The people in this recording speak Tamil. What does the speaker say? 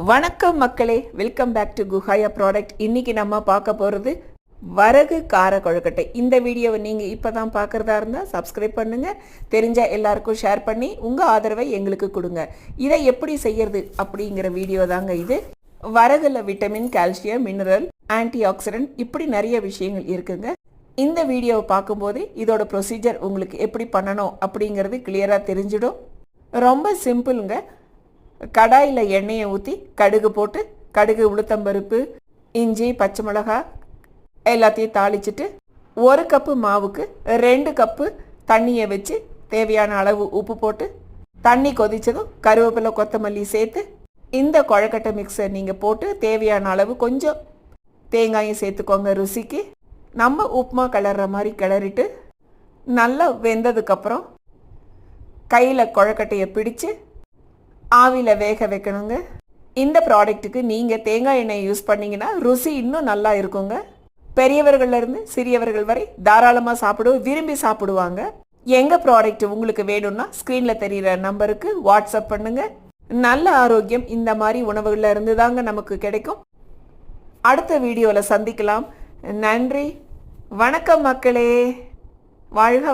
வணக்கம் மக்களே, வெல்கம் பேக் டு குஹாயா ப்ராடக்ட். இன்னைக்கு நம்ம பார்க்க போகிறது வரகு கார கொழுக்கட்டை. இந்த வீடியோவை நீங்கள் இப்போ தான் பார்க்குறதா இருந்தால் சப்ஸ்கிரைப் பண்ணுங்கள், தெரிஞ்ச எல்லாருக்கும் ஷேர் பண்ணி உங்கள் ஆதரவை எங்களுக்கு கொடுங்க. இதை எப்படி செய்யறது அப்படிங்கிற வீடியோ தாங்க இது. வரகுல vitamin, calcium, mineral, antioxidant இப்படி நிறைய விஷயங்கள் இருக்குங்க. இந்த வீடியோவை பார்க்கும்போது இதோட ப்ரொசீஜர் உங்களுக்கு எப்படி பண்ணணும் அப்படிங்கிறது கிளியராக தெரிஞ்சிடும். ரொம்ப சிம்பிளுங்க. கடாயில் எண்ணெயை ஊற்றி கடுகு போட்டு, கடுகு, உளுத்தம்பருப்பு, இஞ்சி, பச்சை மிளகாய் எல்லாத்தையும் தாளிச்சிட்டு 1 கப்பு மாவுக்கு 2 கப்பு தண்ணியை வச்சு தேவையான அளவு உப்பு போட்டு, தண்ணி கொதித்ததும் கருவேப்பிலை, கொத்தமல்லி சேர்த்து இந்த கொழுக்கட்டை மிக்ஸை நீங்கள் போட்டு தேவையான அளவு கொஞ்சம் தேங்காயும் சேர்த்துக்கோங்க. ருசிக்கு நம்ம உப்புமா கிளற மாதிரி கிளறிட்டு நல்லா வெந்ததுக்கப்புறம் கையில் கொழுக்கட்டையை பிடிச்சு ஆவியில் வேக வைக்கணுங்க. இந்த ப்ராடக்ட்டுக்கு நீங்கள் தேங்காய் எண்ணெய் யூஸ் பண்ணிங்கன்னா ருசி இன்னும் நல்லா இருக்குங்க. பெரியவர்கள்லேருந்து சிறியவர்கள் வரை தாராளமாக விரும்பி சாப்பிடுவாங்க. எங்கள் ப்ராடக்ட் உங்களுக்கு வேணும்னா ஸ்க்ரீனில் தெரிகிற நம்பருக்கு வாட்ஸ்அப் பண்ணுங்கள். நல்ல ஆரோக்கியம் இந்த மாதிரி உணவுகளில் இருந்து தாங்க நமக்கு கிடைக்கும். அடுத்த வீடியோவில் சந்திக்கலாம். நன்றி, வணக்கம் மக்களே. வாழ்க